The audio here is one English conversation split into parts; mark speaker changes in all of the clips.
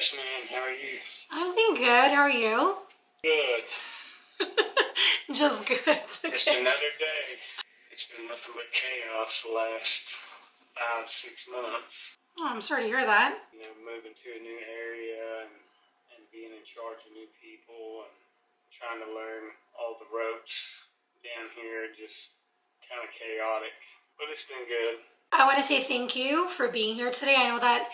Speaker 1: Yes, ma'am. How are you?
Speaker 2: I'm doing good. How are you?
Speaker 1: Good.
Speaker 2: Just good.
Speaker 1: Just
Speaker 2: Okay.
Speaker 1: another day. It's been nothing but chaos the last 5, 6 months.
Speaker 2: Oh, I'm sorry to hear that.
Speaker 1: Moving to a new area and being in charge of new people and trying to learn all the ropes down here. Just kind of chaotic, but it's been good.
Speaker 2: I want to say thank you for being here today. I know that,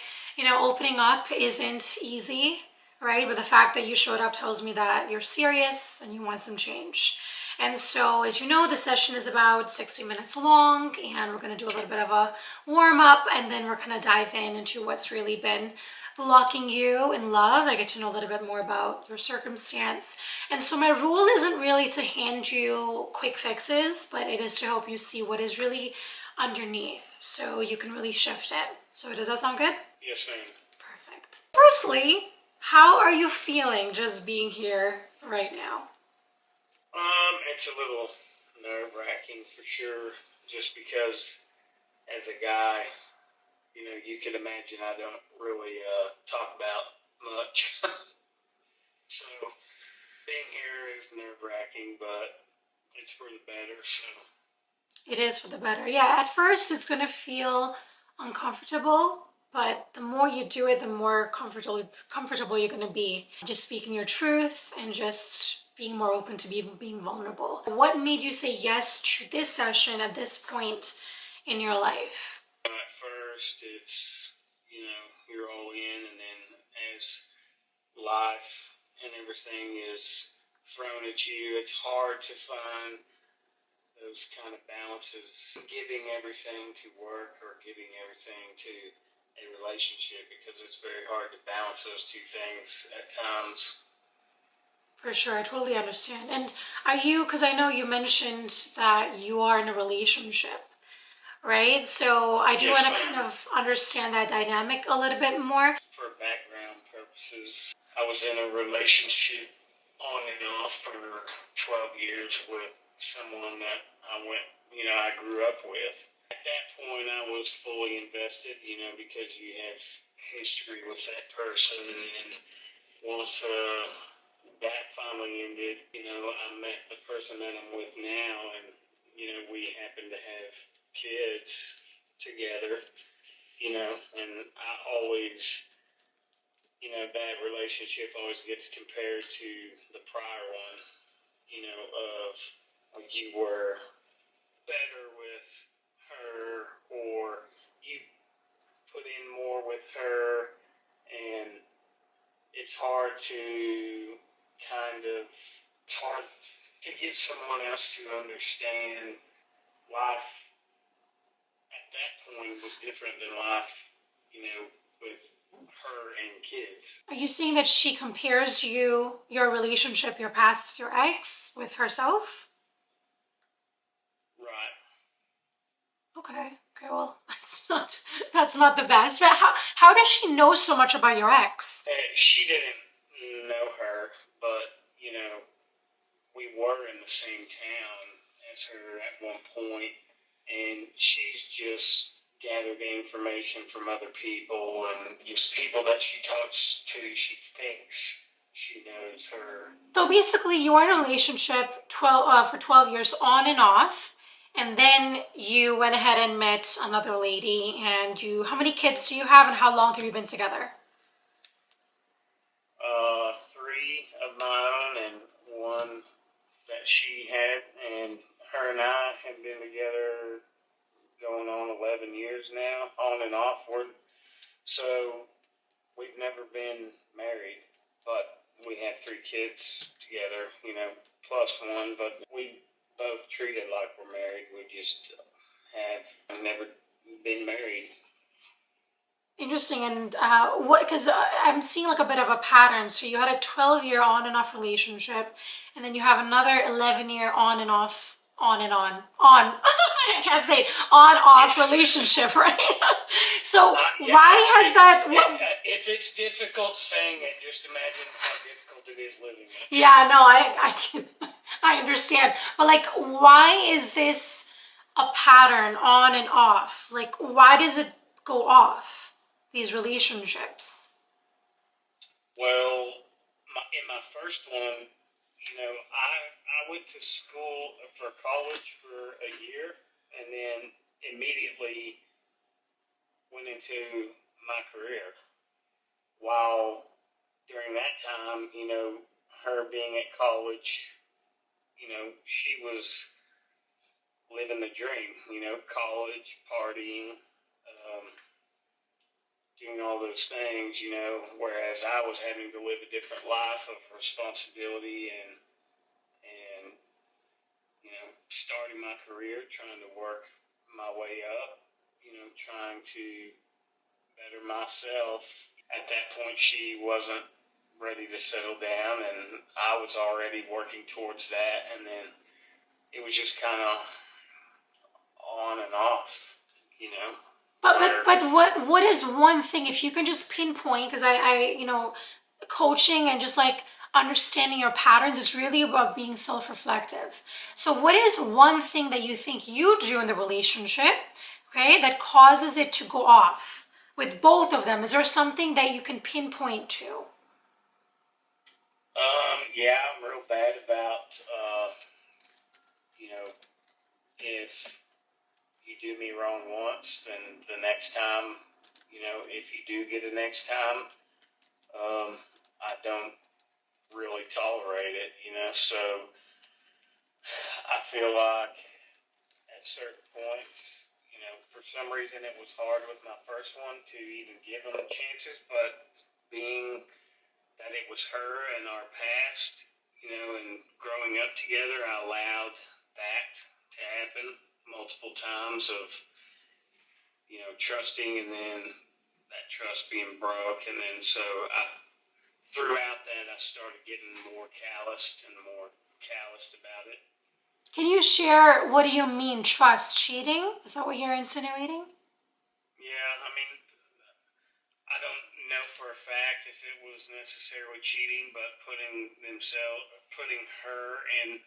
Speaker 2: opening up isn't easy, right? But the fact that you showed up tells me that you're serious and you want some change. And so, as you know, the session is about 60 minutes long, and we're going to do a little bit of a warm up, and then we're going to dive into what's really been blocking you in love. I get to know a little bit more about your circumstance. And so my rule isn't really to hand you quick fixes, but it is to help you see what is really underneath so you can really shift it. So does that sound good?
Speaker 1: Yes, ma'am.
Speaker 2: Perfect. Firstly, how are you feeling just being here right now?
Speaker 1: It's a little nerve-wracking for sure, just because as a guy, you can imagine I don't really talk about much. So being here is nerve-wracking, but it's for the better, so.
Speaker 2: It is for the better. Yeah, at first it's going to feel uncomfortable, but the more you do it, the more comfortable you're going to be. Just speaking your truth and just being more open to being vulnerable. What made you say yes to this session at this point in your life?
Speaker 1: At first, it's, you're all in, and then as life and everything is thrown at you, it's hard to find those kind of balances. Giving everything to work or giving everything to a relationship, because it's very hard to balance those two things at times.
Speaker 2: For sure, I totally understand. And are you, because I know you mentioned that you are in a relationship, right? So I do want to kind of understand that dynamic a little bit more.
Speaker 1: For background purposes, I was in a relationship on and off for 12 years with someone that I grew up with. At that point, I was fully invested, because you have history with that person. And once that finally ended, I met the person that I'm with now, and, we happen to have kids together, and I always, that relationship always gets compared to the prior one, of you were better with her, or you put in more with her, and it's hard to get someone else to understand life at that point was different than life, with her and kids.
Speaker 2: Are you saying that she compares your relationship, your past, your ex, with herself?
Speaker 1: Right.
Speaker 2: Okay, well, that's not the best. But how does she know so much about your ex?
Speaker 1: She didn't know her, but, we were in the same town as her at one point, and she's just gathered information from other people, and just people that she talks to, she thinks she knows her.
Speaker 2: So basically, you were in a relationship for 12 years on and off, and then you went ahead and met another lady, and how many kids do you have, and how long have you been together?
Speaker 1: 3 of my own and 1 that she had, and her and I have been together going on 11 years now, on and off. So we've never been married, but we have 3 kids together, plus 1, but we both treat it like we're married. We just have never been married.
Speaker 2: Interesting. And because I'm seeing like a bit of a pattern. So you had a 12-year on and off relationship, and then you have another 11-year on and off, on and on I can't say it, on-off relationship, right? So why has that?
Speaker 1: If it's difficult saying it, just imagine how difficult it is living it.
Speaker 2: Yeah, no, I understand. But like, why is this a pattern on and off? Like, why does it go off, these relationships?
Speaker 1: Well, in my first one, I went to school for college for a year, and then immediately went into my career. While during that time, her being at college, she was living the dream, college, partying, doing all those things, whereas I was having to live a different life of responsibility and starting my career, trying to work my way up, trying to better myself. At that point, she wasn't ready to settle down, and I was already working towards that, and then it was just kind of on and off,
Speaker 2: But what is one thing, if you can just pinpoint, because coaching and just like understanding your patterns is really about being self-reflective. So what is one thing that you think you do in the relationship, okay, that causes it to go off with both of them? Is there something that you can pinpoint to?
Speaker 1: Yeah, I'm real bad about, if you do me wrong once, then the next time, if you do get a next time, I don't really tolerate it, so I feel like at certain points, for some reason it was hard with my first one to even give them chances, but being that it was her and our past, and growing up together, I allowed that to happen multiple times of, trusting, and then that trust being broke. And then so throughout that, I started getting more calloused about it.
Speaker 2: Can you share, what do you mean, trust? Cheating? Is that what you're insinuating?
Speaker 1: Yeah, I mean, I don't know for a fact if it was necessarily cheating, but putting her in,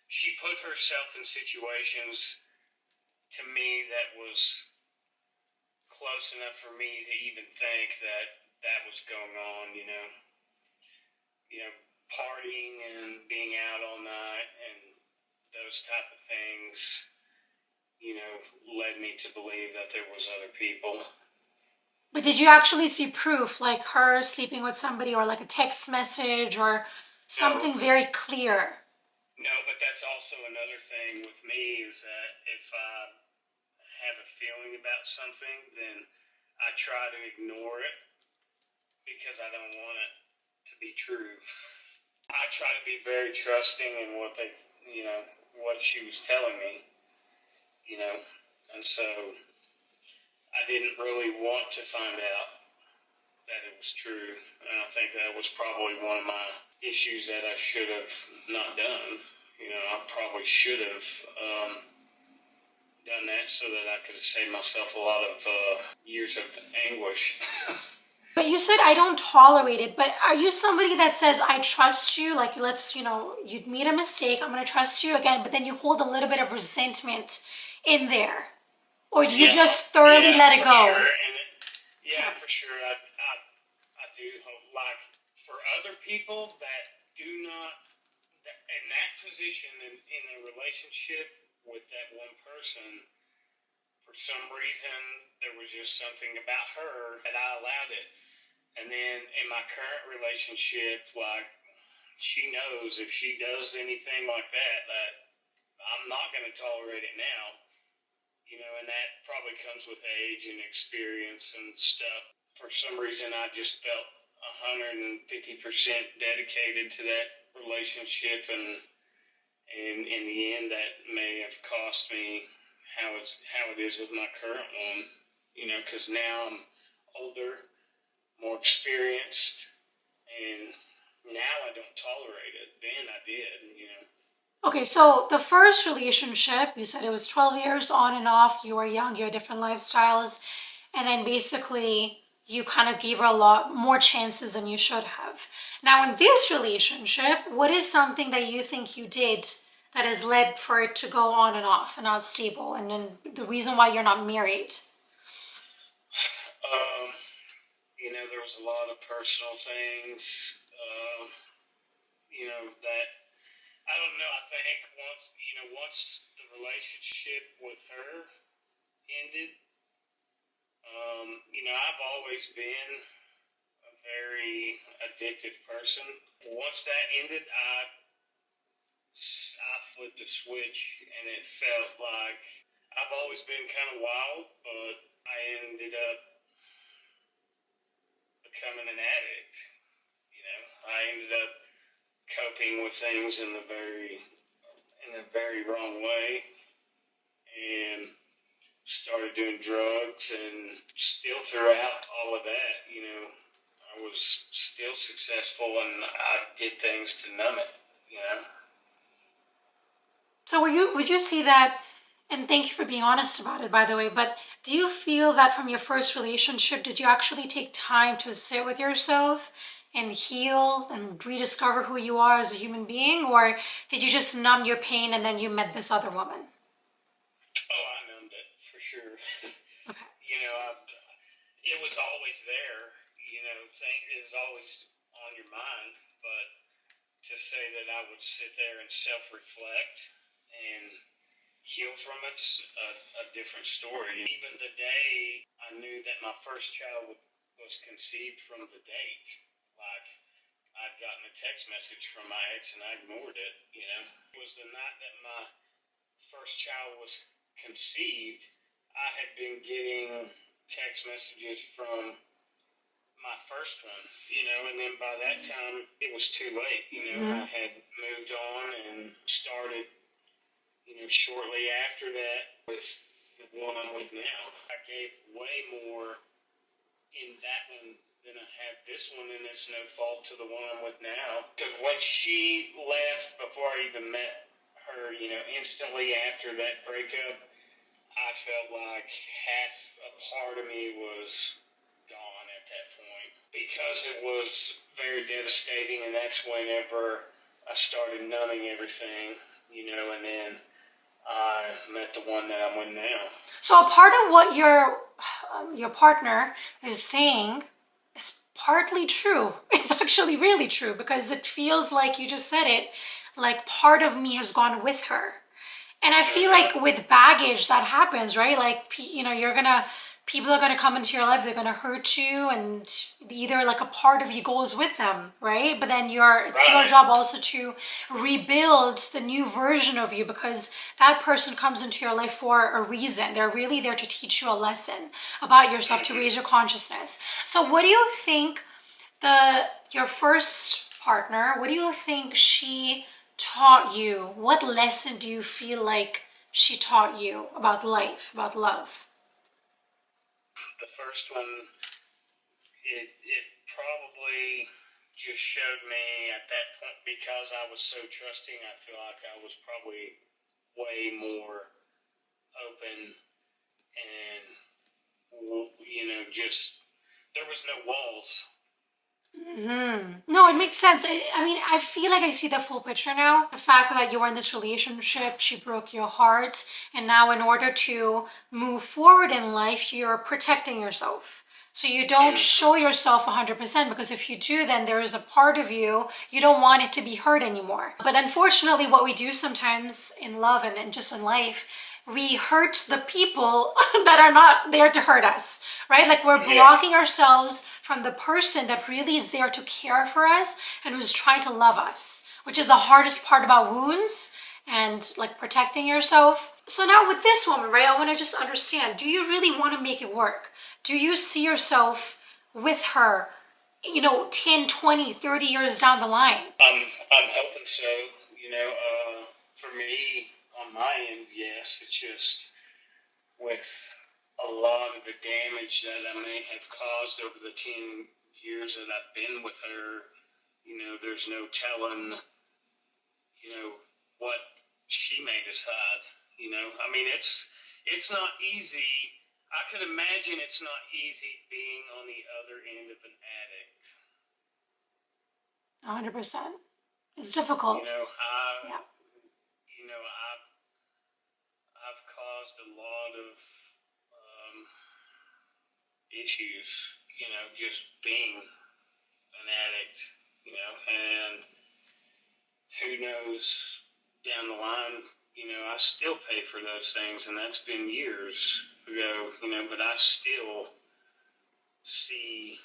Speaker 1: she put herself in situations to me that was close enough for me to even think that was going on, partying and being out all night and those type of things, led me to believe that there was other people.
Speaker 2: But did you actually see proof, like her sleeping with somebody, or like a text message, or something
Speaker 1: No.
Speaker 2: very clear?
Speaker 1: No, but that's also another thing with me, is that if I have a feeling about something, then I try to ignore it because I don't want it to be true. I try to be very trusting in what she was telling me, and so I didn't really want to find out that it was true. And I think that was probably one of my issues that I should have not done. I probably should have done that so that I could have saved myself a lot of years of anguish.
Speaker 2: But you said I don't tolerate it. But are you somebody that says I trust you? Like, you made a mistake. I'm going to trust you again. But then you hold a little bit of resentment in there, or do you just thoroughly let it go?
Speaker 1: Sure. For sure. I do hope, like, for other people that do not, in that position in a relationship with that one person, for some reason there was just something about her that I allowed it. And then in my current relationship, like, she knows if she does anything like that I'm not going to tolerate it now. And that probably comes with age and experience and stuff. For some reason, I just felt 150% dedicated to that relationship, and in the end, that may have cost me how it is with my current one. Because now I'm older, more experienced, and now I don't tolerate it. Then I did.
Speaker 2: Okay, so the first relationship, you said it was 12 years on and off. You were young, you had different lifestyles. And then basically, you kind of gave her a lot more chances than you should have. Now, in this relationship, what is something that you think you did that has led for it to go on and off and not stable? And then the reason why you're not married?
Speaker 1: There was a lot of personal things, that I don't know. I think once the relationship with her ended, I've always been a very addictive person. Once that ended, I flipped a switch, and it felt like I've always been kind of wild, but I ended up becoming an addict. I ended up coping with things in a very wrong way, and started doing drugs, and still throughout all of that, I was still successful, and I did things to numb it.
Speaker 2: So would you see that, and thank you for being honest about it, by the way, but do you feel that from your first relationship, did you actually take time to sit with yourself and heal and rediscover who you are as a human being? Or did you just numb your pain and then you met this other woman?
Speaker 1: Oh, I numbed it for sure.
Speaker 2: Okay.
Speaker 1: It was always there. It is always on your mind. But to say that I would sit there and self-reflect and heal from it's a different story. Even the day I knew that my first child was conceived from the date, like I'd gotten a text message from my ex and I ignored it. It was the night that my first child was conceived. I had been getting text messages from my first one, and then by that time it was too late. I had moved on and started, shortly after that with the one I'm with now. I gave way more in that one than I have this one, and it's no fault to the one I'm with now. Because when she left, before I even met her, instantly after that breakup, I felt like half a part of me was gone at that point. Because it was very devastating, and that's whenever I started numbing everything, and then I met the one that I'm with now.
Speaker 2: So a part of what your partner is saying is partly true. It's actually really true, because it feels like you just said it, like part of me has gone with her. And I feel like with baggage that happens, right? Like, people are gonna come into your life, they're gonna hurt you, and either like a part of you goes with them, right? But then it's your job also to rebuild the new version of you, because that person comes into your life for a reason. They're really there to teach you a lesson about yourself, to raise your consciousness. So what do you think your first partner, what do you think she taught you? What lesson do you feel like she taught you about life, about love?
Speaker 1: The first one, it probably just showed me at that point, because I was so trusting, I feel like I was probably way more open, and just there was no walls.
Speaker 2: No, it makes sense. I feel like I see the full picture now. The fact that you were in this relationship, she broke your heart, and now in order to move forward in life, you're protecting yourself. So you don't show yourself 100%, because if you do, then there is a part of you don't want it to be hurt anymore. But unfortunately, what we do sometimes in love and just in life, we hurt the people that are not there to hurt us, right? Like we're blocking ourselves from the person that really is there to care for us and who's trying to love us, which is the hardest part about wounds and like protecting yourself. So now with this woman, right, I want to just understand, do you really want to make it work? Do you see yourself with her, 10, 20, 30 years down the line?
Speaker 1: I'm hoping so. For me, on my end, yes. It's just with a lot of the damage that I may have caused over the 10 years that I've been with her, there's no telling, what she may decide. It's not easy. I could imagine it's not easy being on the other end of an addict.
Speaker 2: 100%. It's difficult. Yeah.
Speaker 1: I've caused a lot of issues, just being an addict, and who knows down the line, I still pay for those things, and that's been years ago, but I still see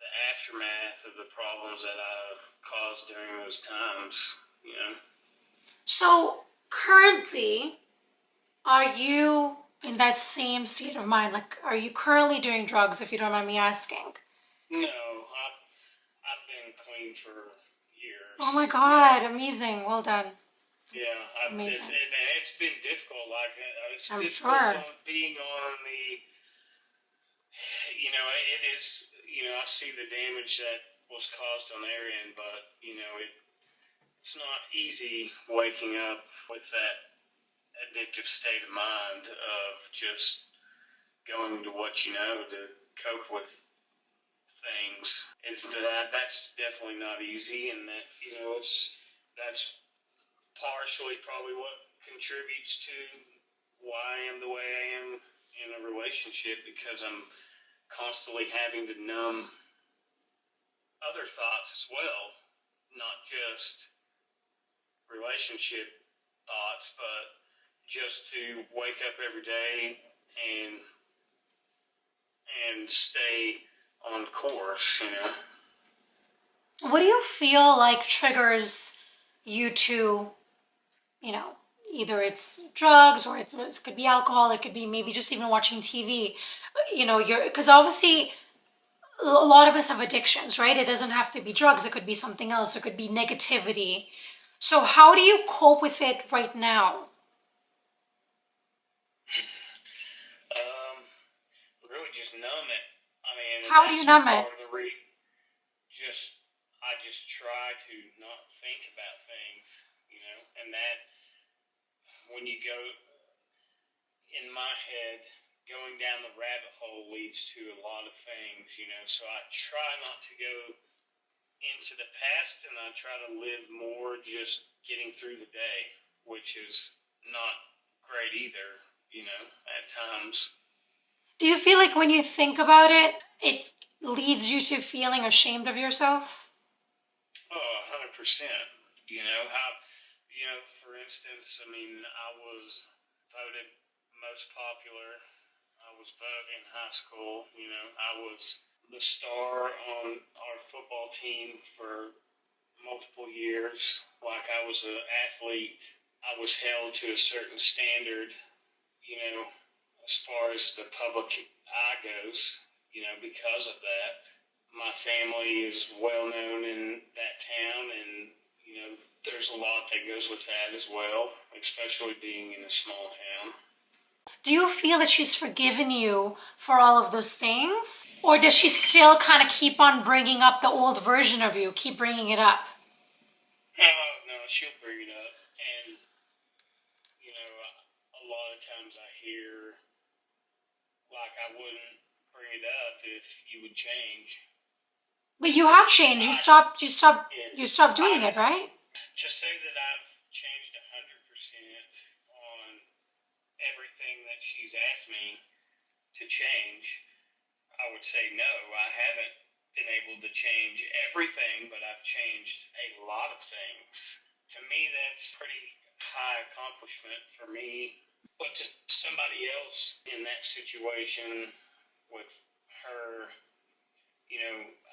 Speaker 1: the aftermath of the problems that I've caused during those times.
Speaker 2: So currently, are you in that same state of mind? Like, are you currently doing drugs, if you don't mind me asking?
Speaker 1: No, I've been clean for years.
Speaker 2: Oh my God, amazing. Well done.
Speaker 1: Yeah,
Speaker 2: Amazing.
Speaker 1: it's been difficult. Like, it's
Speaker 2: I'm
Speaker 1: difficult
Speaker 2: sure.
Speaker 1: being on the, it is, I see the damage that was caused on their end, but, it's not easy waking up with that addictive state of mind of just going to what you know to cope with things. That's definitely not easy, and that's partially probably what contributes to why I am the way I am in a relationship, because I'm constantly having to numb other thoughts as well, not just relationship thoughts, but just to wake up every day and stay on course.
Speaker 2: What do you feel like triggers you to, you know, either it's drugs or it could be alcohol, it could be maybe just even watching TV. Because obviously a lot of us have addictions, right? It doesn't have to be drugs, it could be something else, it could be negativity. So, how do you cope with it right now?
Speaker 1: Um, really just numb it. I mean, and
Speaker 2: How do you
Speaker 1: that's
Speaker 2: numb it?
Speaker 1: part of the I just try to not think about things, and that when you go in my head, going down the rabbit hole leads to a lot of things. So I try not to go into the past, and I try to live more just getting through the day, which is not great either, at times.
Speaker 2: Do you feel like when you think about it, it leads you to feeling ashamed of yourself?
Speaker 1: Oh, 100%. For instance, I mean, I was voted most popular. I was voted in high school. I was the star on our football team for multiple years. Like, I was an athlete. I was held to a certain standard, you know, as far as the public eye goes, because of that. My family is well known in that town, and there's a lot that goes with that as well, especially being in a small town.
Speaker 2: Do you feel that she's forgiven you for all of those things? Or does she still kind of keep on bringing up the old version of you, keep bringing it up?
Speaker 1: No, she'll bring it up, and a lot of times I hear like I wouldn't bring it up if you would change.
Speaker 2: But you have changed. You stopped doing it, right?
Speaker 1: To say that I've changed 100% on everything that she's asked me to change, I would say no. I haven't been able to change everything, but I've changed a lot of things. To me, that's pretty high accomplishment for me. But to somebody else in that situation with her,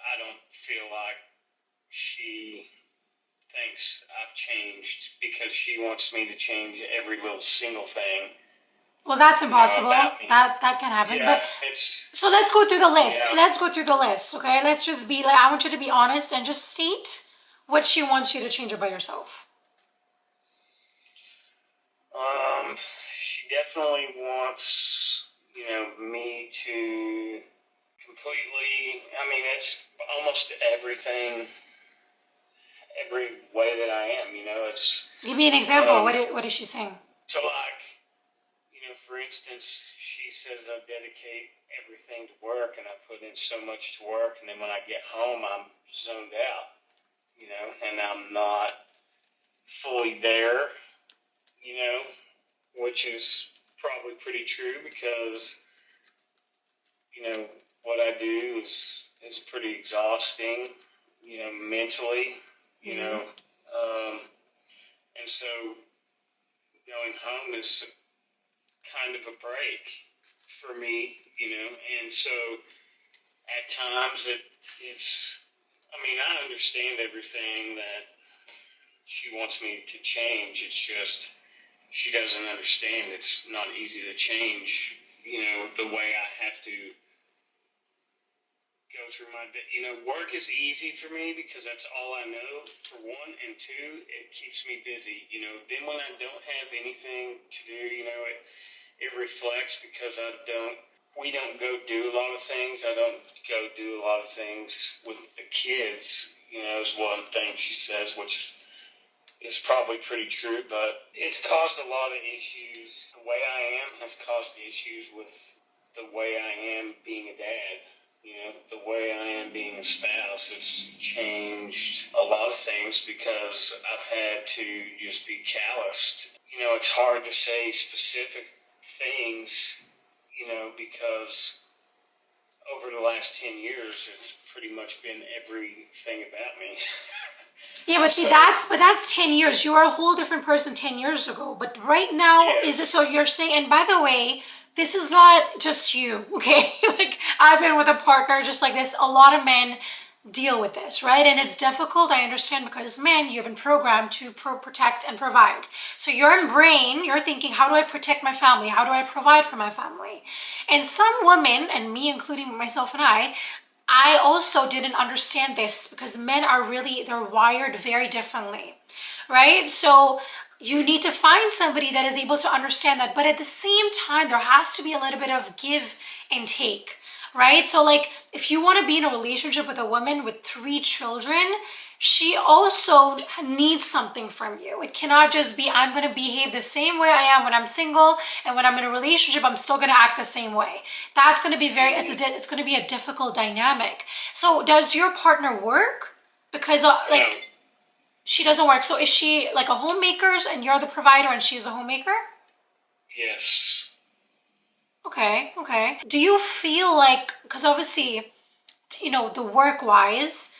Speaker 1: I don't feel like she thinks I've changed because she wants me to change every little single thing.
Speaker 2: Well, that's impossible.
Speaker 1: About me.
Speaker 2: That can happen.
Speaker 1: Yeah,
Speaker 2: But so let's go through the list.
Speaker 1: Yeah.
Speaker 2: Let's go through the list, okay? Let's just be like, I want you to be honest and just state what she wants you to change about yourself.
Speaker 1: She definitely wants, me to completely, I mean, it's almost everything, every way that I am, it's...
Speaker 2: Give me an example. What is she saying?
Speaker 1: So, like, for instance, she says I dedicate everything to work and I put in so much to work, and then when I get home, I'm zoned out, and I'm not fully there, which is probably pretty true because, what I do is pretty exhausting, mentally, you know. And so going home is kind of a break for me, and so at times it's, I mean, I understand everything that she wants me to change. It's just she doesn't understand it's not easy to change, the way I have to go through my day. Work is easy for me because that's all I know, for one, and two, it keeps me busy. Then when I don't have anything to do, it reflects because we don't go do a lot of things. I don't go do a lot of things with the kids, is one thing she says, which is probably pretty true, but it's caused a lot of issues. The way I am has caused issues with the way I am being a dad. The way I am being a spouse. It's changed a lot of things because I've had to just be calloused. It's hard to say specific things, because over the last 10 years, it's pretty much been everything about me.
Speaker 2: Yeah, but see, that's 10 years. You were a whole different person 10 years ago. But right now,
Speaker 1: Yes.
Speaker 2: is it so you're saying, and by the way, this is not just you, okay? Like, I've been with a partner just like this. A lot of men deal with this, right? And it's difficult, I understand, because men, you've been programmed to protect and provide. So your brain, you're thinking, how do I protect my family? How do I provide for my family? And some women, and me including myself and I also didn't understand this because men are really, they're wired very differently, right? So you need to find somebody that is able to understand that. But at the same time, there has to be a little bit of give and take, right? So like if you want to be in a relationship with a woman with 3 children, she also needs something from you. It cannot just be, I'm going to behave the same way I am when I'm single, and when I'm in a relationship, I'm still going to act the same way. That's going to be it's going to be a difficult dynamic. So does your partner work? Because
Speaker 1: No.
Speaker 2: she doesn't work. So is she like a homemaker and you're the provider and she's a homemaker?
Speaker 1: Yes.
Speaker 2: Okay. Do you feel like, because obviously, the work-wise,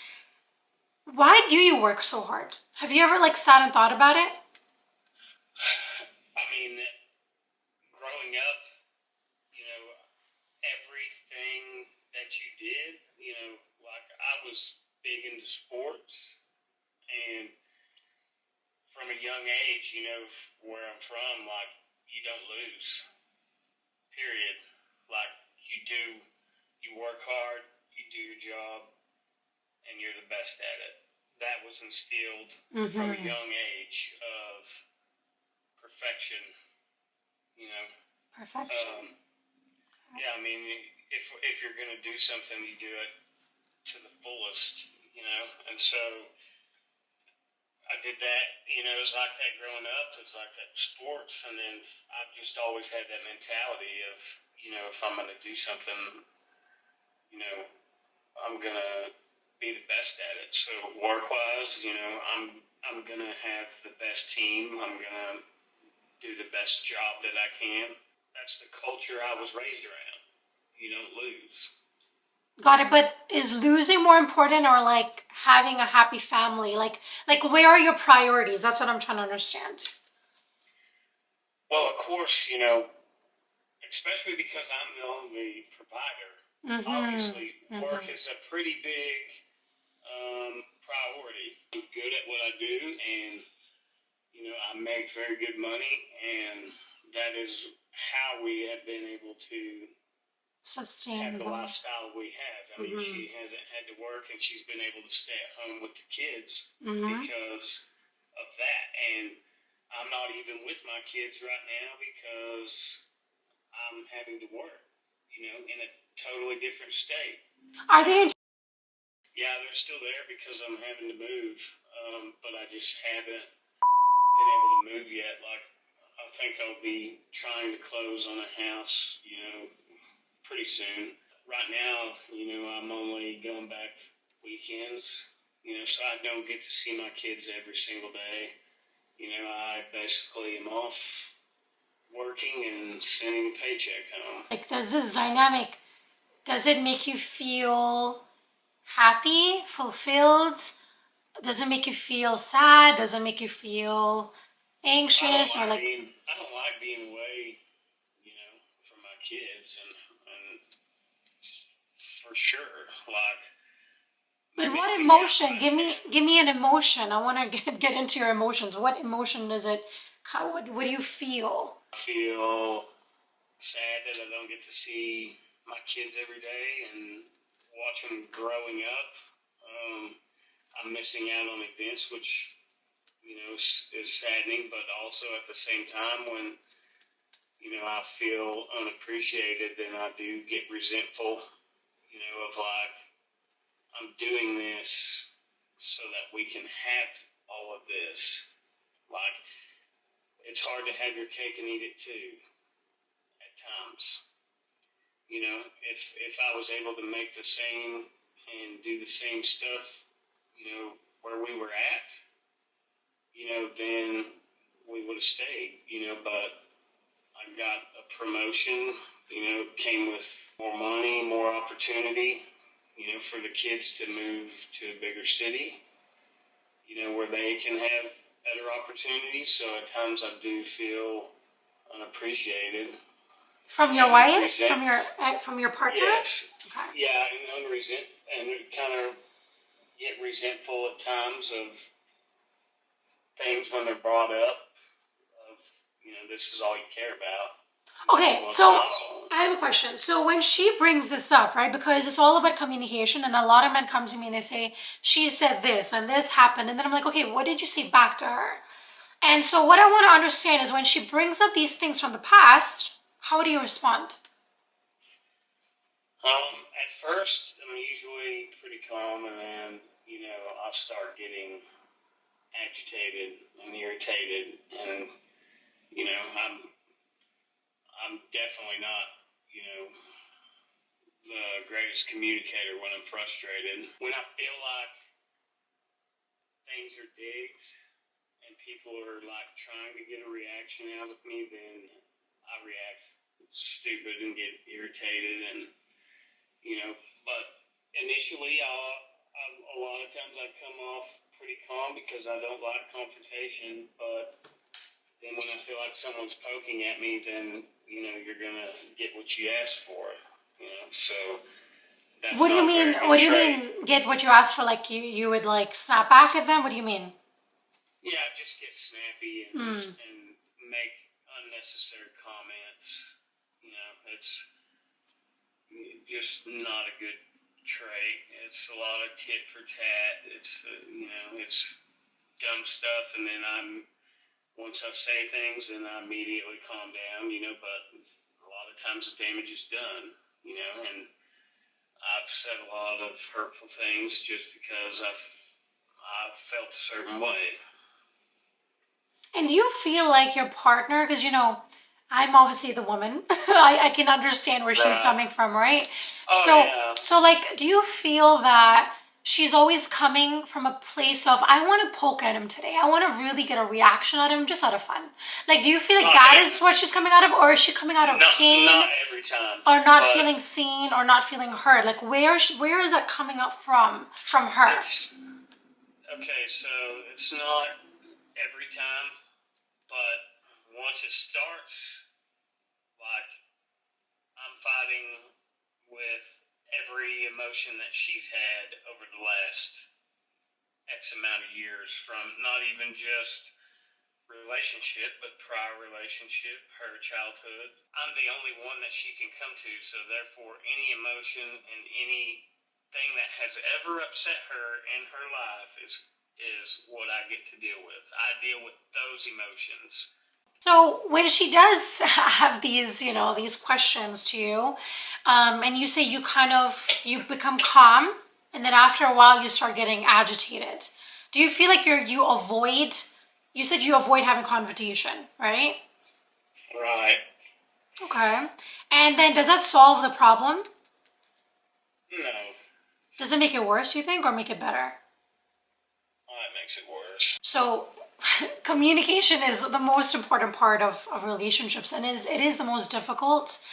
Speaker 2: why do you work so hard? Have you ever sat and thought about it?
Speaker 1: I mean, growing up, everything that you did, like I was big into sports, and from a young age, where I'm from, like, you don't lose, period. Like, you work hard, you do your job, and you're the best at it. That was instilled from a young age of perfection,
Speaker 2: Perfection.
Speaker 1: Yeah, I mean, if you're going to do something, you do it to the fullest, and so I did that, it was like that growing up, it was like that in sports, and then I've just always had that mentality of, if I'm going to do something, I'm going to be the best at it. So work-wise, I'm going to have the best team. I'm going to do the best job that I can. That's the culture I was raised around. You don't lose.
Speaker 2: Got it. But is losing more important, or having a happy family? Like where are your priorities? That's what I'm trying to understand.
Speaker 1: Well, of course, especially because I'm the only provider. Obviously, work is a pretty big priority. I'm good at what I do, and I make very good money, and that is how we have been able to have the lifestyle we have. I mean, she hasn't had to work, and she's been able to stay at home with the kids because of that. And I'm not even with my kids right now because I'm having to work, in a totally different state.
Speaker 2: Are they?
Speaker 1: Yeah, they're still there because I'm having to move, but I just haven't been able to move yet. Like, I think I'll be trying to close on a house, pretty soon. Right now, I'm only going back weekends, so I don't get to see my kids every single day. I basically am off working and sending a paycheck home.
Speaker 2: There's this dynamic does it make you feel happy, fulfilled? Does it make you feel sad? Does it make you feel anxious or like?
Speaker 1: I don't like being away, from my kids, and for sure, like
Speaker 2: But what
Speaker 1: missing out
Speaker 2: emotion?
Speaker 1: on
Speaker 2: Give me an emotion. I want to get into your emotions. What emotion does it? What do you feel?
Speaker 1: I feel sad that I don't get to see my kids every day and watch them growing up. I'm missing out on events, which is saddening, but also at the same time, when I feel unappreciated, then I do get resentful. Of like, I'm doing this so that we can have all of this. Like, it's hard to have your cake and eat it too at times. If I was able to make the same and do the same stuff, where we were at, then we would have stayed, but I got a promotion, came with more money, more opportunity, for the kids to move to a bigger city, where they can have better opportunities. So at times I do feel unappreciated.
Speaker 2: From your wife? From your partner?
Speaker 1: Yes.
Speaker 2: Okay.
Speaker 1: Yeah, and kind of get resentful at times of things when they're brought up. Of this is all you care about.
Speaker 2: Okay, so I have a question. So when she brings this up, right, because it's all about communication, and a lot of men come to me and they say, she said this and this happened. And then I'm like, okay, what did you say back to her? And so what I want to understand is when she brings up these things from the past, how do you respond?
Speaker 1: At first, I'm usually pretty calm, and then, I'll start getting agitated and irritated, and, I'm definitely not, the greatest communicator when I'm frustrated. When I feel like things are digged and people are like trying to get a reaction out of me, then I react stupid and get irritated, and but initially a lot of times I come off pretty calm because I don't like confrontation, but then when I feel like someone's poking at me, then you're gonna get what you asked for. So that's
Speaker 2: What do you
Speaker 1: not a
Speaker 2: mean?
Speaker 1: very good
Speaker 2: What do you
Speaker 1: trait.
Speaker 2: mean? Get what you asked for? Like you would like snap back at them? What do you mean?
Speaker 1: Yeah, I just get snappy and make unnecessary comments. It's just not a good trait. It's a lot of tit for tat. It's it's dumb stuff, and then once I say things, then I immediately calm down. But a lot of times the damage is done. And I've said a lot of hurtful things just because I've felt a certain way.
Speaker 2: And do you feel like your partner, because I'm obviously the woman, I can understand where she's
Speaker 1: Right.
Speaker 2: coming from, right?
Speaker 1: Oh,
Speaker 2: So,
Speaker 1: yeah.
Speaker 2: so like, do you feel that she's always coming from a place of, I want to poke at him today. I want to really get a reaction out of him just out of fun. Like, do you feel like
Speaker 1: Not
Speaker 2: that
Speaker 1: every-
Speaker 2: is what she's coming out of? Or is she coming out of pain?
Speaker 1: Not every time.
Speaker 2: Or not
Speaker 1: but
Speaker 2: feeling seen or not feeling heard? Like, where is that coming up from her?
Speaker 1: Okay, so it's not every time, but once it starts, like, I'm fighting with every emotion that she's had over the last X amount of years, from not even just relationship, but prior relationship, her childhood. I'm the only one that she can come to, so therefore any emotion and anything that has ever upset her in her life is what I get to deal with. I deal with those emotions.
Speaker 2: So when she does have these questions to you, and you say you become calm, and then after a while you start getting agitated. Do you feel like you avoid? You said you avoid having confrontation, right?
Speaker 1: Right.
Speaker 2: Okay. And then does that solve the problem?
Speaker 1: No.
Speaker 2: Does it make it worse, you think, or make it better?
Speaker 1: Oh, it makes it worse.
Speaker 2: So communication is the most important part of relationships, and it is the most difficult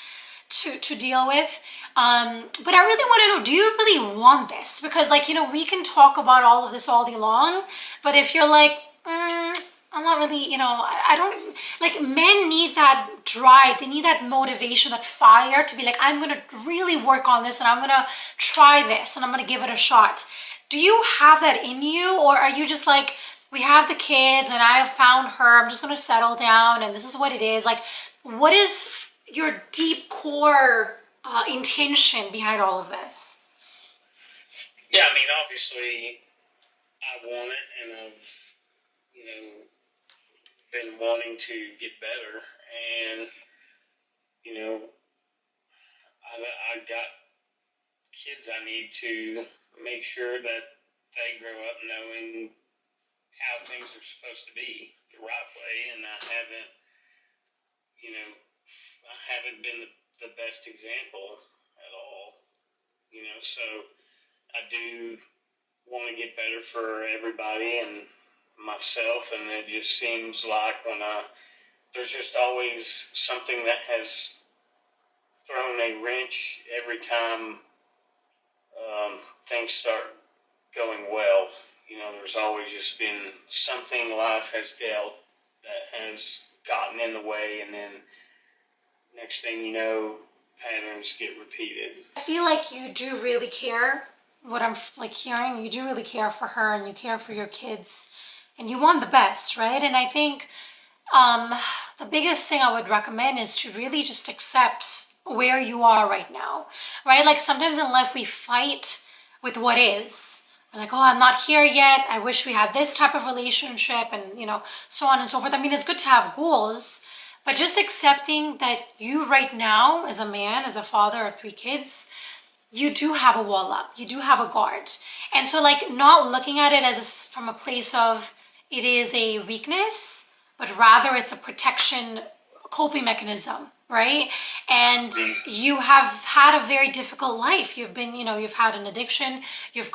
Speaker 2: to deal with. But I really want to know, do you really want this? Because like, we can talk about all of this all day long, but if you're like, I'm not really, I don't, like men need that drive, they need that motivation, that fire to be like, I'm going to really work on this and I'm going to try this and I'm going to give it a shot. Do you have that in you, or are you just like, we have the kids and I have found her, I'm just going to settle down and this is what it is? Like, what is your deep core intention behind all of this?
Speaker 1: Yeah, I mean, obviously, I want it, and I've, been wanting to get better, and, I got kids. I need to make sure that they grow up knowing how things are supposed to be the right way, and I haven't been the best example at all, so I do want to get better for everybody and myself, and it just seems like there's just always something that has thrown a wrench every time things start going well. There's always just been something life has dealt that has gotten in the way, and then next thing you know, patterns get repeated.
Speaker 2: I feel like you do really care. What I'm like hearing, you do really care for her and you care for your kids and you want the best, right? And I think the biggest thing I would recommend is to really just accept where you are right now, right? Like sometimes in life we fight with what is. We're like, oh, I'm not here yet. I wish we had this type of relationship and, so on and so forth. I mean, it's good to have goals, but just accepting that you right now as a man, as a father of 3 kids, you do have a wall up, you do have a guard. And so like not looking at it as from a place of it is a weakness, but rather it's a protection coping mechanism, right? And you have had a very difficult life. You've been, you've had an addiction, you've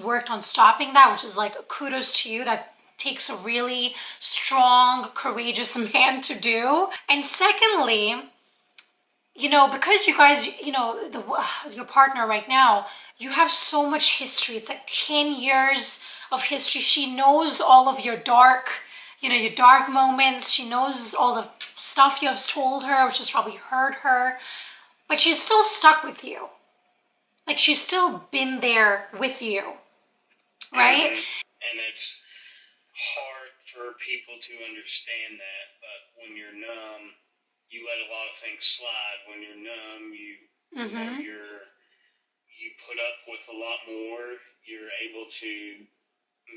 Speaker 2: worked on stopping that, which is like kudos to you. That takes a really strong, courageous man to do. And secondly, because you guys, your partner right now, you have so much history. It's like 10 years of history. She knows all of your dark moments. She knows all the stuff you have told her, which has probably hurt her. But she's still stuck with you. Like she's still been there with you, right?
Speaker 1: And it's hard for people to understand that, but when you're numb, you let a lot of things slide. When you're numb, you put up with a lot more. You're able to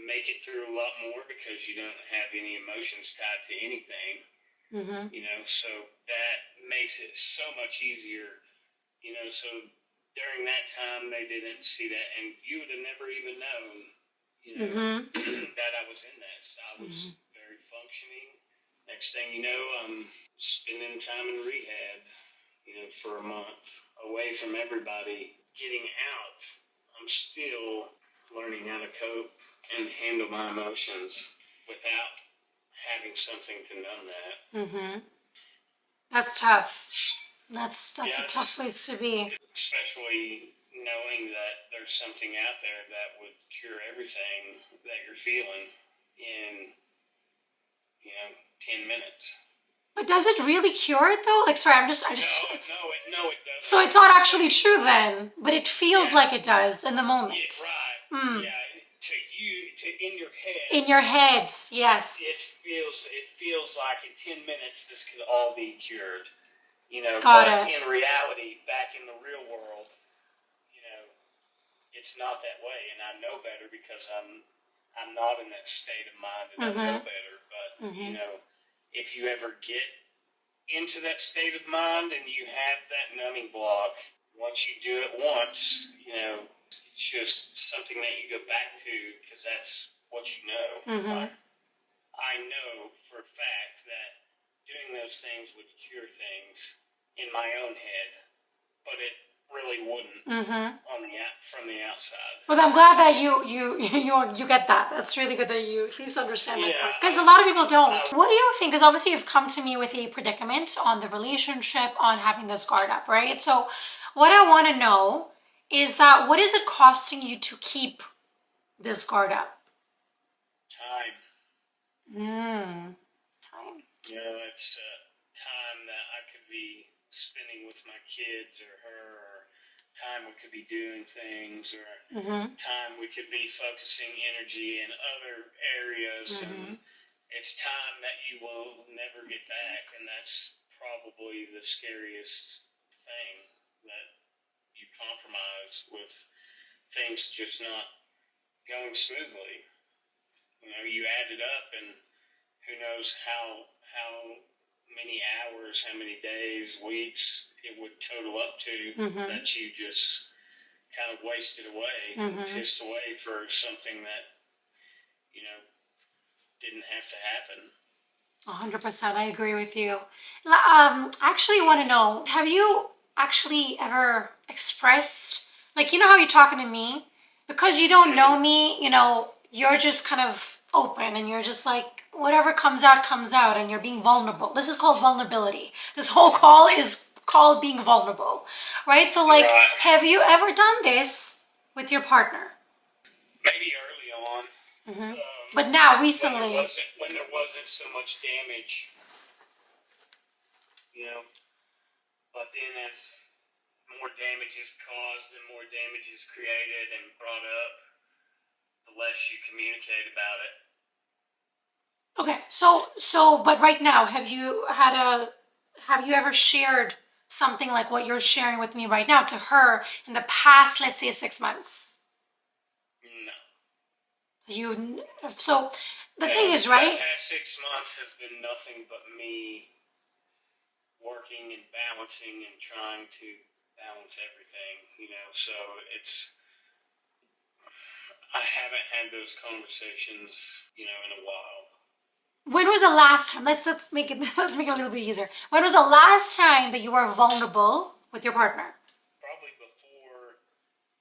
Speaker 1: make it through a lot more because you don't have any emotions tied to anything. So that makes it so much easier. So during that time, they didn't see that, and you would have never even known, that I was in that. So I was very functioning. Next thing you know, I'm spending time in rehab, for a month, away from everybody. Getting out, I'm still learning how to cope and handle my emotions without having something to numb that.
Speaker 2: That's tough. That's a tough place to be.
Speaker 1: Especially knowing that there's something out there that would cure everything that you're feeling in 10 minutes.
Speaker 2: But does it really cure it though? Like, sorry, I just.
Speaker 1: No, it doesn't.
Speaker 2: So it's not actually true then, but it feels like it does in the moment.
Speaker 1: Yeah, right. Yeah, in your head.
Speaker 2: In your head, yes.
Speaker 1: It feels like in 10 minutes this could all be cured.
Speaker 2: Got
Speaker 1: but
Speaker 2: it.
Speaker 1: in reality, back in the real world, it's not that way, and I know better because I'm not in that state of mind, and I know better. But if you ever get into that state of mind and you have that numbing block, once you do it once, it's just something that you go back to because that's what you know. Like, I know for a fact that doing those things would cure things in my own head, but it really wouldn't from the outside.
Speaker 2: Well, I'm glad that you get that. That's really good that you at least understand that part. Because a lot of people don't. What do you think? Because obviously you've come to me with a predicament on the relationship, on having this guard up, right? So what I want to know is that what is it costing you to keep this guard up?
Speaker 1: Time.
Speaker 2: Time.
Speaker 1: You know, it's time that I could be spending with my kids or her, or time we could be doing things, or time we could be focusing energy in other areas. And it's time that you will never get back, and that's probably the scariest thing, that you compromise with things just not going smoothly. You know, you add it up, and who knows how many hours, how many days, weeks it would total up to that you just kind of wasted away, pissed away for something that, you know, didn't have to happen.
Speaker 2: 100%. I agree with you. I actually want to know, have you actually ever expressed, like, you know how you're talking to me? Because you don't know me, you know, you're just kind of open and you're just like, whatever comes out, and you're being vulnerable. This is called vulnerability. This whole call is called being vulnerable, right? So, like, have you ever done this with your partner?
Speaker 1: Maybe early on.
Speaker 2: But now, recently.
Speaker 1: When there wasn't so much damage, you know. But then as more damage is caused and more damage is created and brought up, the less you communicate about it.
Speaker 2: Okay, so, but right now, have you ever shared something like what you're sharing with me right now to her in the past, let's say 6 months?
Speaker 1: No.
Speaker 2: So the thing is, right?
Speaker 1: The past 6 months has been nothing but me working and balancing and trying to balance everything, you know. So I haven't had those conversations, you know, in a while.
Speaker 2: When was the last time? Let's make it a little bit easier. When was the last time that you were vulnerable with your partner?
Speaker 1: Probably before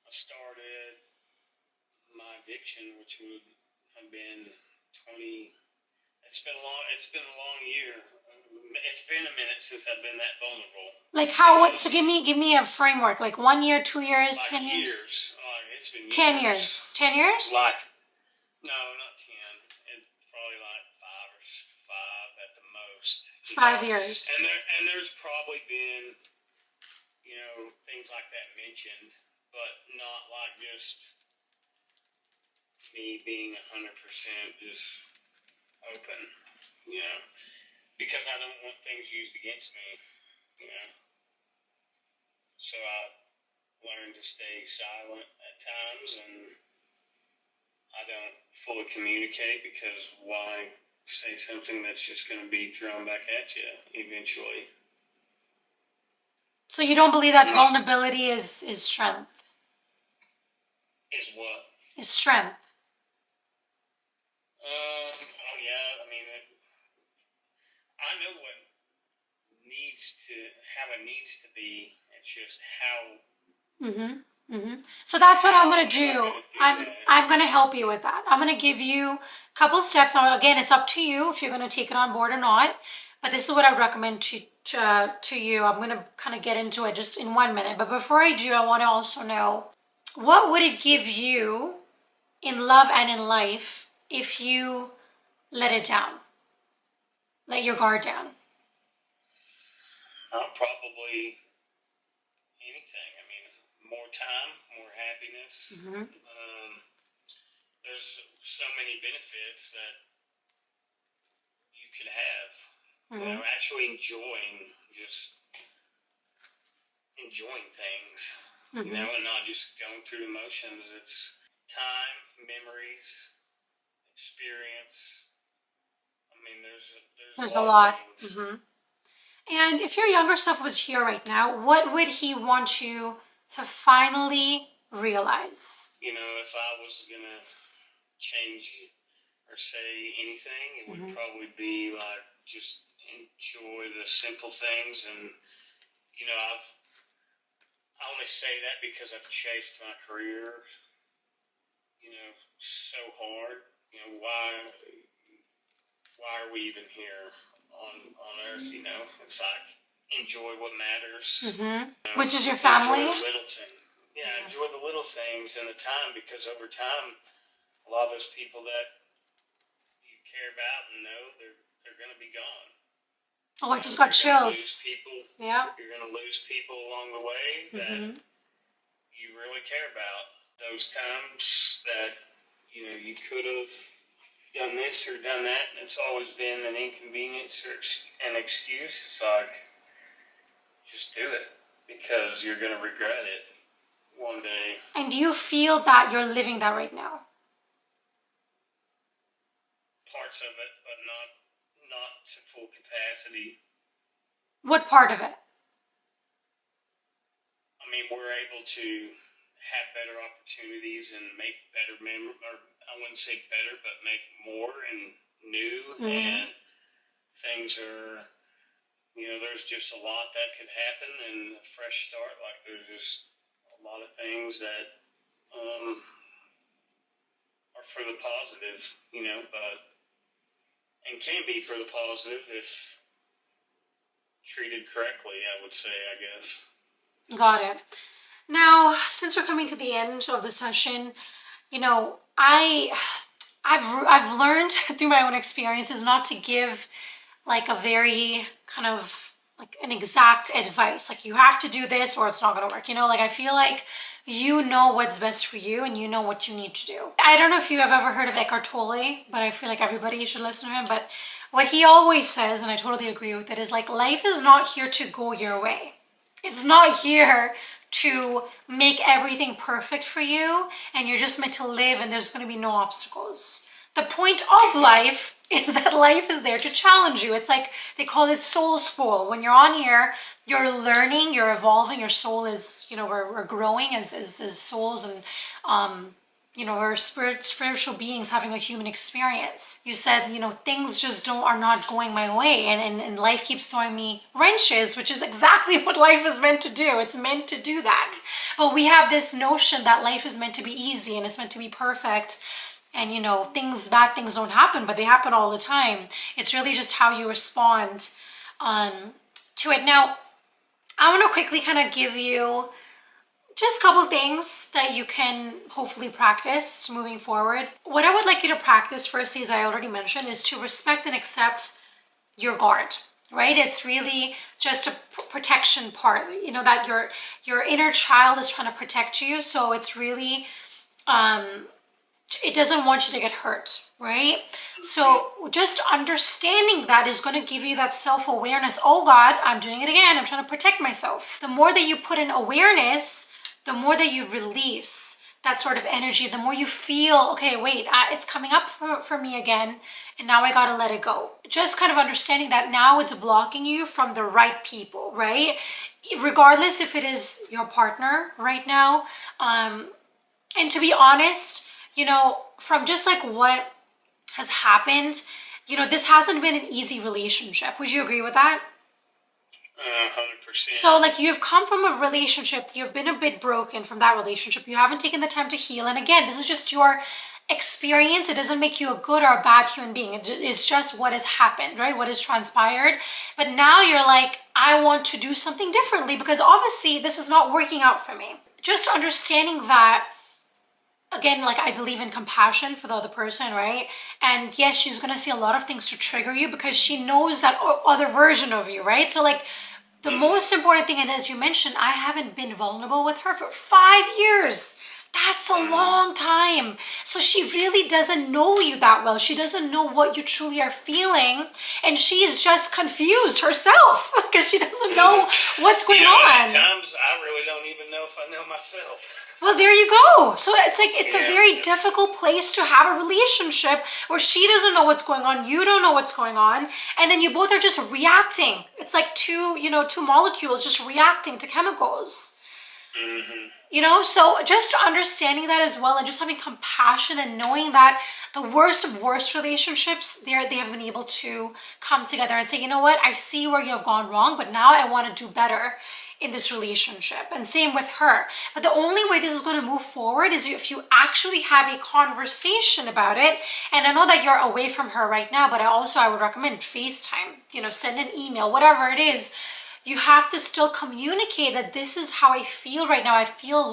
Speaker 1: I started my addiction, which would have been 20. It's been a long year. It's been a minute since I've been that vulnerable.
Speaker 2: Like how? What? So give me a framework. Like 1 year, 2 years,
Speaker 1: like
Speaker 2: 10 years.
Speaker 1: It's been
Speaker 2: 10
Speaker 1: years.
Speaker 2: 10 years.
Speaker 1: Like no, not 10. It's probably like 5 at the most.
Speaker 2: 5 years.
Speaker 1: And there's probably been, you know, things like that mentioned, but not like just me being 100% just open, you know, because I don't want things used against me, you know. So I learned to stay silent at times, and I don't fully communicate, because why say something that's just going to be thrown back at you eventually?
Speaker 2: So you don't believe that vulnerability is strength?
Speaker 1: Is what?
Speaker 2: Is strength.
Speaker 1: Yeah, I mean, I know what how it needs to be. It's just how.
Speaker 2: So that's what I'm going to do. I'm going to help you with that. I'm going to give you a couple of steps. Now, again, it's up to you if you're going to take it on board or not. But this is what I would recommend to you. I'm going to kind of get into it just in 1 minute. But before I do, I want to also know, what would it give you in love and in life if you let it down? Let your guard down?
Speaker 1: Probably anything. I mean, more time, more happiness. There's so many benefits that you could have. You know, actually enjoying things. You know, and not just going through emotions. It's time, memories, experience. I mean, there's a lot.
Speaker 2: And if your younger self was here right now, what would he want you to finally realize?
Speaker 1: You know, if I was going to change or say anything, it would probably be like, just enjoy the simple things. And, you know, I only say that because I've chased my career, you know, so hard. You know, why are we even here on Earth? You know, it's like enjoy what matters.
Speaker 2: Which is your family?
Speaker 1: Enjoy the little things. Yeah, enjoy the little things and the time, because over time, a lot of those people that you care about and know, they're going to be gone.
Speaker 2: Oh, I just got chills.
Speaker 1: Yeah. You're going to lose people along the way that you really care about. Those times that, you could have done this or done that, and it's always been an inconvenience or an excuse. It's like, just do it, because you're going to regret it one day.
Speaker 2: And do you feel that you're living that right now?
Speaker 1: Parts of it, but not to full capacity.
Speaker 2: What part of it?
Speaker 1: I mean, we're able to have better opportunities and make better or I wouldn't say better, but make more and new, and things are, there's just a lot that could happen, and a fresh start. Like, there's just a lot of things that are for the positive, but and can be for the positive if treated correctly, I would say, I guess.
Speaker 2: Got it. Now, since we're coming to the end of the session, I've learned through my own experiences not to give like a very kind of like an exact advice. Like, you have to do this or it's not going to work. Like, I feel like you know what's best for you and you know what you need to do. I don't know if you have ever heard of Eckhart Tolle, but I feel like everybody should listen to him. But what he always says, and I totally agree with it, is like, life is not here to go your way. It's not here to make everything perfect for you, and you're just meant to live and there's going to be no obstacles. The point of life is that life is there to challenge you. It's like, they call it soul school. When you're on here, you're learning, you're evolving, your soul is, we're growing as souls, and we're spiritual beings having a human experience. You said, things just are not going my way, and life keeps throwing me wrenches, which is exactly what life is meant to do. It's meant to do that. But we have this notion that life is meant to be easy and it's meant to be perfect. And, bad things don't happen, but they happen all the time. It's really just how you respond to it. Now, I want to quickly kind of give you just a couple things that you can hopefully practice moving forward. What I would like you to practice firstly, as I already mentioned, is to respect and accept your guard, right? It's really just a protection part, that your inner child is trying to protect you. So it's really, it doesn't want you to get hurt, right? So just understanding that is going to give you that self-awareness. Oh God, I'm doing it again. I'm trying to protect myself. The more that you put in awareness, the more that you release that sort of energy, the more you feel, okay, wait, it's coming up for me again, and now I gotta let it go. Just kind of understanding that now it's blocking you from the right people, right? Regardless if it is your partner right now. And to be honest, from just like what has happened, this hasn't been an easy relationship. Would you agree with that?
Speaker 1: 100%.
Speaker 2: So like, you've come from a relationship, you've been a bit broken from that relationship. You haven't taken the time to heal. And again, this is just your experience. It doesn't make you a good or a bad human being. It's just what has happened, right? What has transpired. But now you're like, I want to do something differently because obviously this is not working out for me. Just understanding that, again, like, I believe in compassion for the other person, right? And yes, she's going to see a lot of things to trigger you because she knows that other version of you, right? So like, the most important thing, and as you mentioned, I haven't been vulnerable with her for 5 years. That's a long time. So she really doesn't know you that well. She doesn't know what you truly are feeling. And she's just confused herself because she doesn't know what's going on.
Speaker 1: At times, I really don't even know if I know myself.
Speaker 2: Well, there you go. So it's like, it's a very difficult place to have a relationship where she doesn't know what's going on, you don't know what's going on, and then you both are just reacting. It's like two molecules just reacting to chemicals. So just understanding that as well, and just having compassion and knowing that the worst of worst relationships, they have been able to come together and say, you know what, I see where you have gone wrong, but now I want to do better in this relationship. And same with her. But the only way this is going to move forward is if you actually have a conversation about it. And I know that you're away from her right now, but I would recommend FaceTime, send an email, whatever it is. you have to still communicate that this is how I feel right now. I feel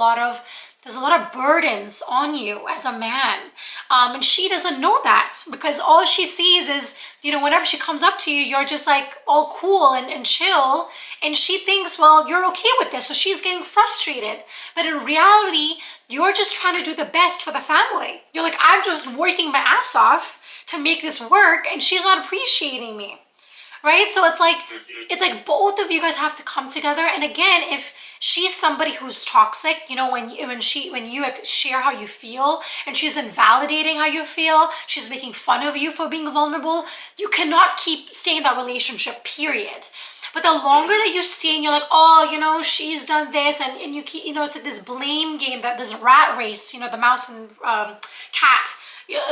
Speaker 2: there's a lot of burdens on you as a man. And she doesn't know that, because all she sees is, whenever she comes up to you, you're just like all cool and chill. And she thinks, well, you're okay with this. So she's getting frustrated. But in reality, you're just trying to do the best for the family. You're like, I'm just working my ass off to make this work, and she's not appreciating me. Right? So it's like both of you guys have to come together. And again, if she's somebody who's toxic, when you share how you feel and she's invalidating how you feel, she's making fun of you for being vulnerable, you cannot keep staying in that relationship, period. But the longer that you stay and you're like, oh, she's done this, and you keep, it's like this blame game, that this rat race, the mouse and cat,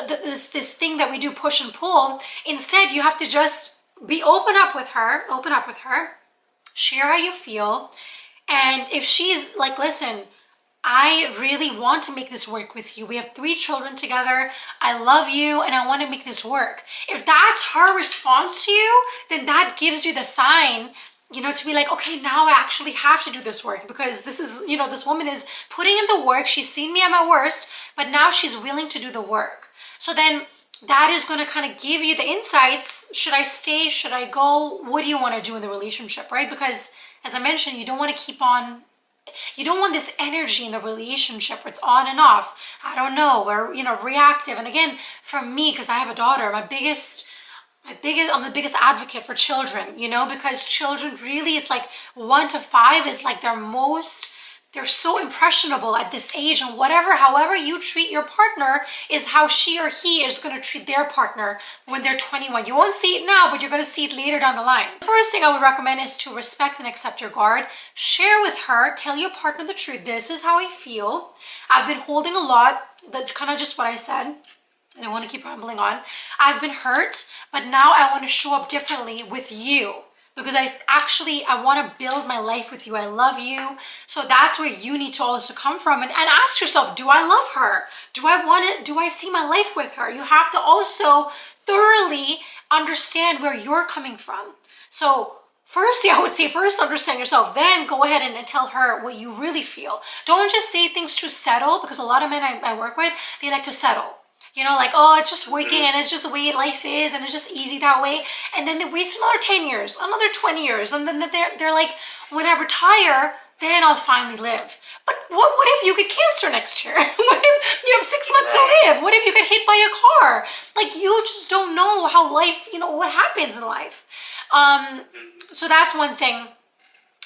Speaker 2: this thing that we do, push and pull. Instead, you have to just open up with her, share how you feel. And if she's like, listen, I really want to make this work with you. We have 3 children together. I love you and I want to make this work. If that's her response to you, then that gives you the sign, to be like, okay, now I actually have to do this work, because this is, this woman is putting in the work. She's seen me at my worst, but now she's willing to do the work. So then that is going to kind of give you the insights. Should I stay? Should I go? What do you want to do in the relationship, right? Because as I mentioned, you don't want to keep on, you don't want this energy in the relationship where it's on and off. I don't know, or, reactive. And again, for me, because I have a daughter, I'm the biggest advocate for children, because children really, it's like 1 to 5 is like they're so impressionable at this age, and however you treat your partner is how she or he is going to treat their partner when they're 21. You won't see it now, but you're going to see it later down the line. The first thing I would recommend is to respect and accept your guard. Share with her, tell your partner the truth. This is how I feel. I've been holding a lot, that's kind of just what I said. I don't want to keep rambling on. I've been hurt, but now I want to show up differently with you, because I want to build my life with you. I love you. So that's where you need to also come from, and ask yourself, do I love her? Do I want it? Do I see my life with her? You have to also thoroughly understand where you're coming from. So firstly, I would say first understand yourself, then go ahead and tell her what you really feel. Don't just say things to settle, because a lot of men I work with, they like to settle. Like, oh, it's just working and it's just the way life is and it's just easy that way. And then they waste another 10 years, another 20 years. And then they're like, when I retire, then I'll finally live. But what if you get cancer next year? What if you have 6 months to live? What if you get hit by a car? Like, you just don't know how life, what happens in life. So that's one thing.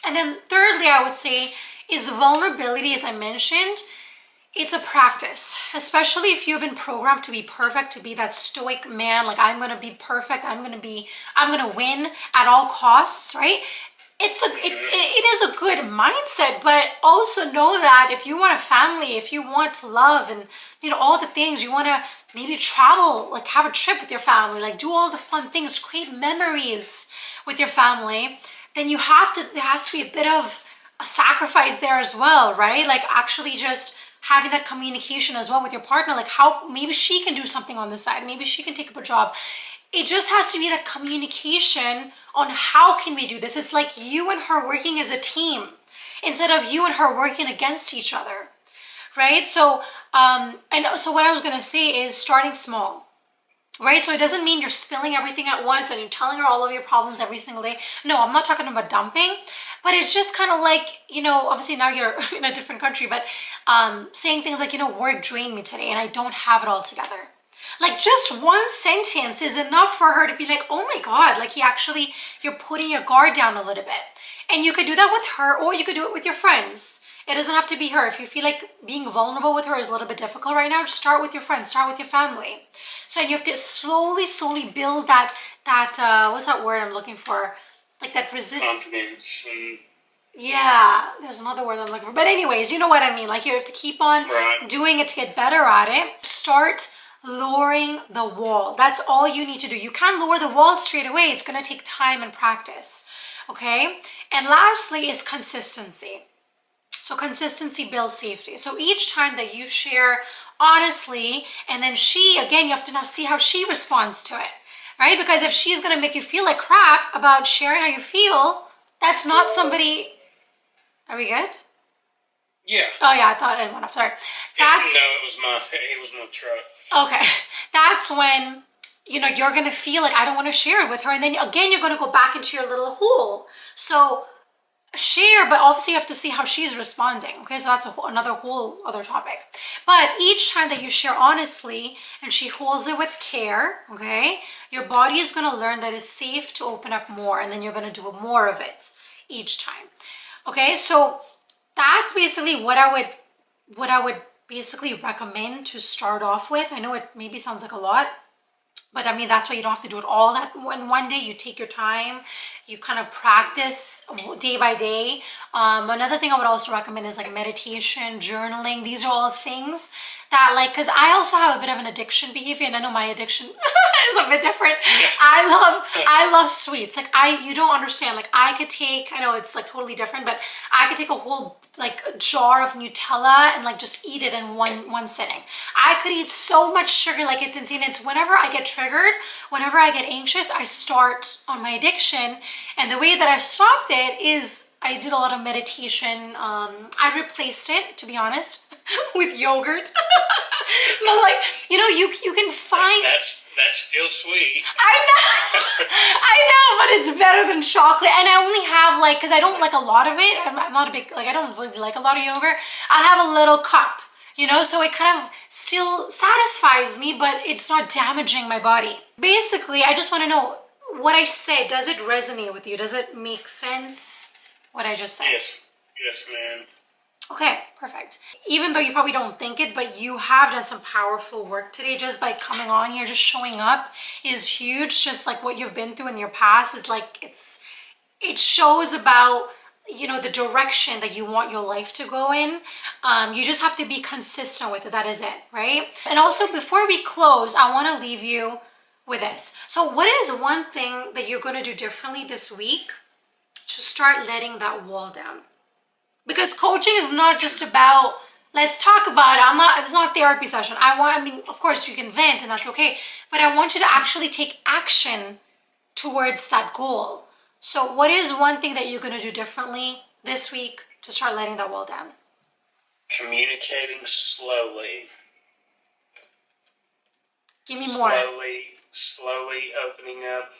Speaker 2: And then thirdly, I would say is vulnerability, as I mentioned. It's a practice, especially if you've been programmed to be perfect, to be that stoic man, like I'm going to be perfect, I'm going to win at all costs, right? It is a good mindset, but also know that if you want a family, if you want love and, all the things, you want to maybe travel, like have a trip with your family, like do all the fun things, create memories with your family, then there has to be a bit of a sacrifice there as well, right? Like actually just having that communication as well with your partner, like how maybe she can do something on the side, maybe she can take up a job. It just has to be that communication on how can we do this. It's like you and her working as a team instead of you and her working against each other, right? So, so what I was gonna say is starting small, right? So it doesn't mean you're spilling everything at once and you're telling her all of your problems every single day. No, I'm not talking about dumping, but it's just kind of like, obviously now you're in a different country, but saying things like, work drained me today and I don't have it all together. Like just one sentence is enough for her to be like, oh my God, like you're putting your guard down a little bit. And you could do that with her, or you could do it with your friends. It doesn't have to be her. If you feel like being vulnerable with her is a little bit difficult right now, just start with your friends, start with your family. So you have to slowly build that what's that word I'm looking for? Like that
Speaker 1: confidence.
Speaker 2: Yeah, there's another word I'm looking for. But anyways, you know what I mean. Like you have to keep on doing it to get better at it. Start lowering the wall. That's all you need to do. You can't lower the wall straight away. It's going to take time and practice. Okay? And lastly is consistency. So consistency builds safety. So each time that you share honestly, and then you have to now see how she responds to it, right? Because if she's going to make you feel like crap about sharing how you feel, That's not somebody. Are we good?
Speaker 1: Yeah.
Speaker 2: Oh yeah, I thought it went off. Sorry. That's
Speaker 1: No, it was my truck.
Speaker 2: okay. That's when you're gonna feel like I don't want to share it with her, and then again you're gonna go back into your little hole. So share, but obviously you have to see how she's responding. Okay, so that's another whole other topic. But each time that you share honestly and she holds it with care, okay, your body is going to learn that it's safe to open up more, and then you're going to do more of it each time. Okay, so that's basically what I would basically recommend to start off with. I know it maybe sounds like a lot, but I mean, that's why you don't have to do it all that in one day. You take your time, you kind of practice day by day. Another thing I would also recommend is like meditation, journaling. These are all things that because I also have a bit of an addiction behavior, and I know my addiction is a bit different. I love sweets. You don't understand. I know it's like totally different, but I could take a whole a jar of Nutella and just eat it in one sitting. I could eat so much sugar, it's insane. It's whenever I get triggered, whenever I get anxious, I start on my addiction. And the way that I stopped it is I did a lot of meditation. I replaced it, to be honest, with yogurt. But you can find
Speaker 1: that's still sweet.
Speaker 2: I know, I know, but it's better than chocolate. And I only have because I don't like a lot of it. I'm not a big I don't really like a lot of yogurt. I have a little cup, so it kind of still satisfies me, but it's not damaging my body. Basically, I just want to know what I say. Does it resonate with you? Does it make sense? What I just said?
Speaker 1: Yes, ma'am.
Speaker 2: Okay, perfect. Even though you probably don't think it, but you have done some powerful work today just by coming on here, just showing up is huge. Just what you've been through in your past is it shows about the direction that you want your life to go in. You just have to be consistent with it. That is it, right? And also, before we close, I want to leave you with this. So what is one thing that you're going to do differently this week to start letting that wall down? Because coaching is not just about let's talk about it. It's not a therapy session. I mean, of course you can vent and that's okay, but I want you to actually take action towards that goal. So what is one thing that you're going to do differently this week to start letting that wall down?
Speaker 1: Communicating slowly.
Speaker 2: Give me more.
Speaker 1: Slowly opening up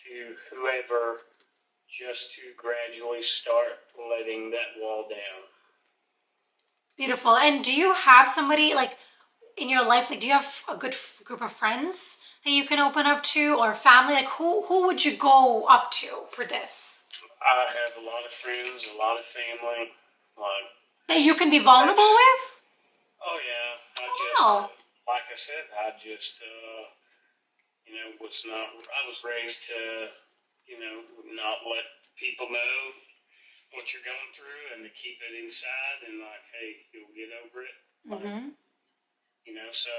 Speaker 1: to whoever, just to gradually start letting that wall down.
Speaker 2: Beautiful. And do you have somebody in your life, do you have a good group of friends that you can open up to, or family? Who would you go up to for this?
Speaker 1: I have a lot of friends, a lot of family.
Speaker 2: That you can be vulnerable with?
Speaker 1: Oh yeah. Like I said, I was raised to, not let people know what you're going through and to keep it inside and hey, you'll get over it.
Speaker 2: Mm-hmm.
Speaker 1: So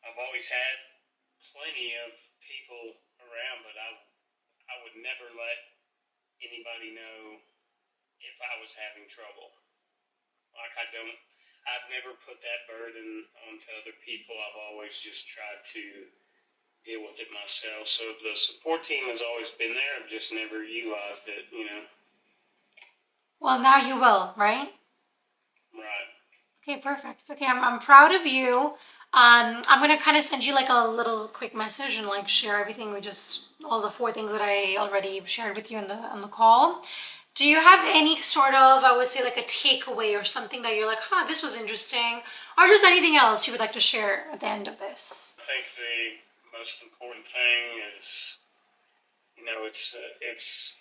Speaker 1: I've always had plenty of people around, but I would never let anybody know if I was having trouble. I've never put that burden onto other people. I've always just tried to deal with it myself. So the support team has always been there. I've just never utilized it,
Speaker 2: Well, now you will, right?
Speaker 1: Right.
Speaker 2: Okay, perfect. Okay, I'm proud of you. I'm gonna kind of send you a little quick message and share everything all the 4 things that I already shared with you on the call. Do you have any sort of, I would say, a takeaway or something that you're this was interesting, or just anything else you would like to share at the end of this?
Speaker 1: I think the most important thing is, it's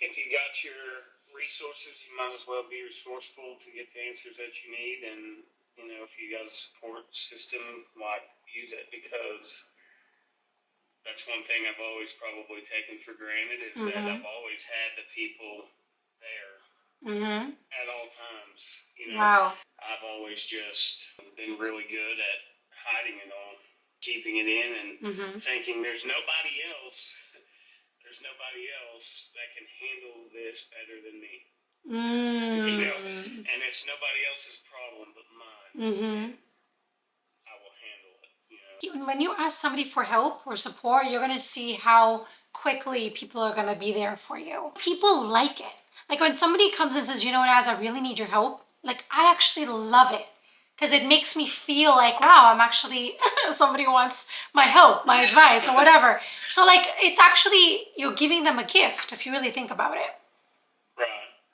Speaker 1: if you got your resources, you might as well be resourceful to get the answers that you need, and if you got a support system, use it, because that's one thing I've always probably taken for granted is that I've always had the people there at all times.
Speaker 2: Wow.
Speaker 1: I've always just been really good at hiding it all, keeping it in, and thinking there's nobody else that can handle this better than me. And it's nobody else's problem but mine. I will handle it.
Speaker 2: When you ask somebody for help or support, you're going to see how quickly people are gonna be there for you. People like it. Like when somebody comes and says, you know what, Naz, I really need your help. Like I actually love it because it makes me feel like, wow, I'm actually somebody wants my help, my advice, or whatever. So like it's actually you're giving them a gift if you really think about it.
Speaker 1: Right.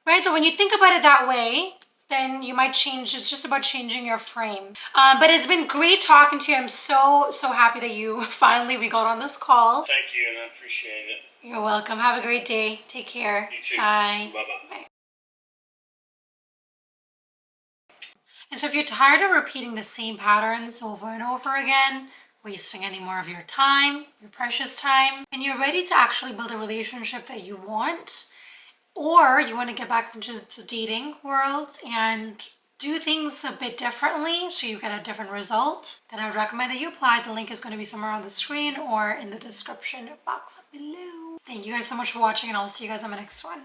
Speaker 2: Right? So when you think about it that way, then you might change. It's just about changing your frame. But it's been great talking to you. I'm so happy that you finally we got on this call.
Speaker 1: Thank you, and I appreciate it.
Speaker 2: You're welcome. Have a great day. Take care.
Speaker 1: You too.
Speaker 2: Bye.
Speaker 1: Bye-bye.
Speaker 2: Bye. And so if you're tired of repeating the same patterns over and over again, wasting any more of your time, your precious time, and you're ready to actually build a relationship that you want, or you want to get back into the dating world and do things a bit differently so you get a different result, then I would recommend that you apply. The link is going to be somewhere on the screen or in the description box below. Thank you guys so much for watching, and I'll see you guys on my next one.